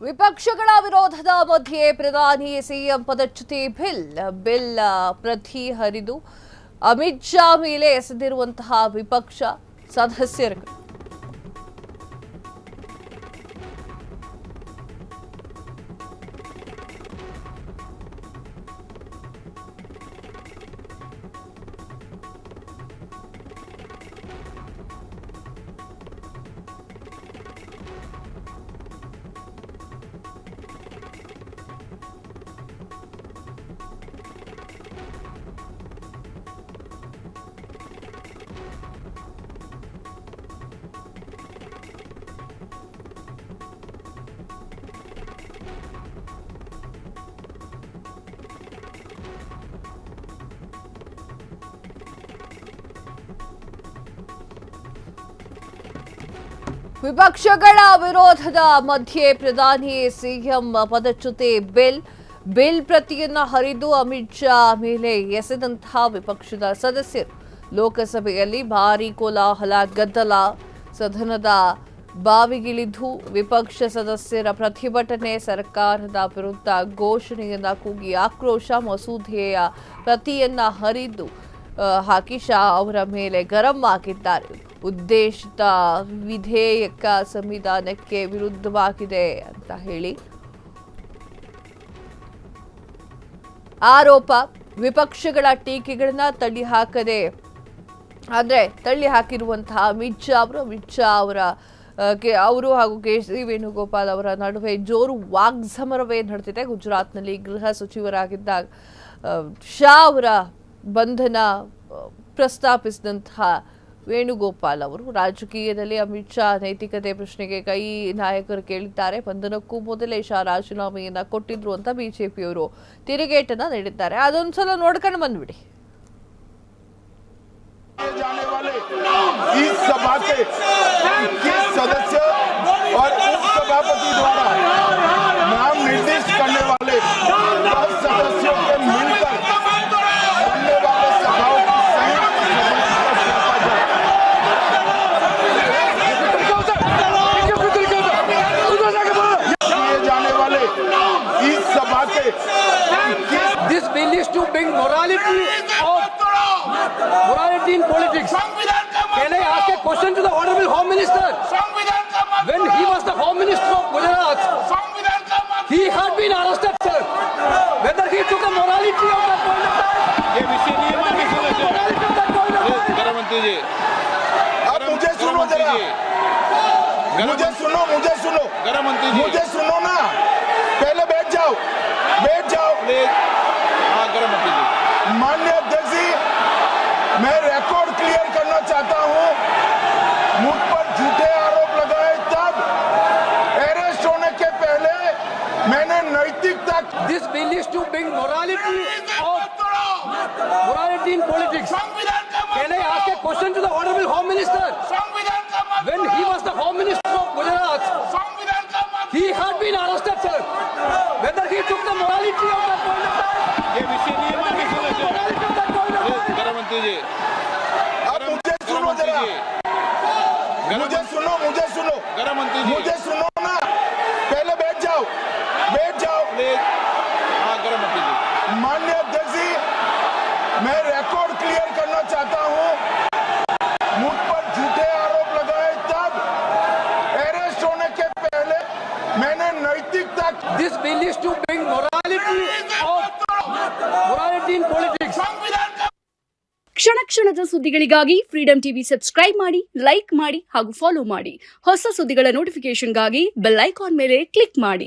ವಿಪಕ್ಷಗಳ ವಿರೋಧದ ಮಧ್ಯೆ ಪ್ರಧಾನಿ ಸಿಎಂ ಪದಚ್ಯುತಿ ಬಿಲ್ ಪ್ರತಿ ಹರಿದು ಅಮಿತ್ ಶಾ ಮೇಲೆ ಎಸೆದಿರುವಂತಹ ವಿಪಕ್ಷ ಸದಸ್ಯರು ವಿಪಕ್ಷಗಳ ವಿರೋಧದ ಮಧ್ಯೆ ಪ್ರಧಾನಿ ಸಿಎಂ ಪದಚ್ಯುತಿ ಬಿಲ್ ಪ್ರತಿಯನ್ನ ಹರಿದು ಅಮಿತ್ ಶಾ ಮೇಲೆ ಎಸೆದಂತಹ ವಿಪಕ್ಷದ ಸದಸ್ಯರು ಲೋಕಸಭೆಯಲ್ಲಿ ಭಾರೀ ಕೋಲಾಹಲ ಗದ್ದಲ ಸದನದ ಬಾವಿಗಿಳಿದು ವಿಪಕ್ಷ ಸದಸ್ಯರ ಪ್ರತಿಭಟನೆ ಸರ್ಕಾರದ ವಿರುದ್ಧ ಘೋಷಣೆಯನ್ನ ಕೂಗಿ ಆಕ್ರೋಶ ಮಸೂದೆಯ ಪ್ರತಿಯನ್ನ ಹರಿದು ಹಾಕಿ ಶಾ ಅವರ ಮೇಲೆ ಗರಂ ಆಗಿದ್ದಾರೆ. ಉದ್ದೇಶಿತ ವಿಧೇಯಕ ಸಂವಿಧಾನಕ್ಕೆ ವಿರುದ್ಧವಾಗಿದೆ ಅಂತ ಹೇಳಿ ಆರೋಪ. ವಿಪಕ್ಷಗಳ ಟೀಕೆಗಳನ್ನ ತಳ್ಳಿ ಹಾಕಿರುವಂತಹ ಅಮಿತ್ ಶಾ ಅವರು ಹಾಗೂ ಕೆ.ಸಿ. ವೇಣುಗೋಪಾಲ್ ಅವರ ನಡುವೆ ಜೋರು ವಾಗ್ಸಮರವೇ ನಡೆದಿದೆ. ಗುಜರಾತ್ನಲ್ಲಿ ಗೃಹ ಸಚಿವರಾಗಿದ್ದಾಗ ಶಾ ಅವರ ಬಂಧನ ಪ್ರಸ್ತಾಪಿಸಿದಂತಹ ವೇಣುಗೋಪಾಲ್ ಅವರು ರಾಜಕೀಯದಲ್ಲಿ ಅಮಿತ್ ಶಾ ನೈತಿಕತೆ ಪ್ರಶ್ನೆಗೆ ಕೈ ನಾಯಕರು ಕೇಳಿದ್ದಾರೆ. ಬಂಧನಕ್ಕೂ ಮೊದಲೇ ಶಾ ರಾಜೀನಾಮೆಯನ್ನ ಕೊಟ್ಟಿದ್ರು ಅಂತ ಬಿಜೆಪಿಯವರು ತಿರುಗೇಟನ್ನ ನೀಡಿದ್ದಾರೆ. ಅದೊಂದ್ಸಲ ನೋಡ್ಕೊಂಡು ಬಂದ್ಬಿಡಿ. This bill is to bring morality in politics. Can I ask a question to the Honorable Home Minister? When he was the Home Minister of Gujarat, he had been arrested, sir. Whether he took the morality of that point of time? मुझे सुनो ना, पहले बैठ जाओ माननीय अध्यक्ष जी, मैं record clear करना चाहता हूं. मुझ पर झूठे आरोप लगाए तब अरेस्ट होने के पहले मैंने नैतिकता. This bill is to bring morality in politics. Can I ask a question to the Honorable Home Minister? When he was the Home Minister of Gujarat, he had been arrested, sir. Whether he took the morality of that point of time? मुझे सुनो ना, पहले बैठ जाओ माननीय अध्यक्ष जी, मैं record clear करना चाहता हूं. मुझ पर झूठे आरोप लगाए तब अरेस्ट होने के पहले मैंने नैतिकता. This bill is to bring morality in politics. ಕ್ಷಣದ ಸುದ್ದಿಗಳಿಗಾಗಿ ಫ್ರೀಡಂ ಟಿವಿ ಸಬ್ಸ್ಕ್ರೈಬ್ ಮಾಡಿ, ಲೈಕ್ ಮಾಡಿ ಹಾಗೂ ಫಾಲೋ ಮಾಡಿ. ಹೊಸ ಸುದ್ದಿಗಳ ನೋಟಿಫಿಕೇಶನ್ಗಾಗಿ ಬೆಲ್ ಐಕಾನ್ ಮೇಲೆ ಕ್ಲಿಕ್ ಮಾಡಿ.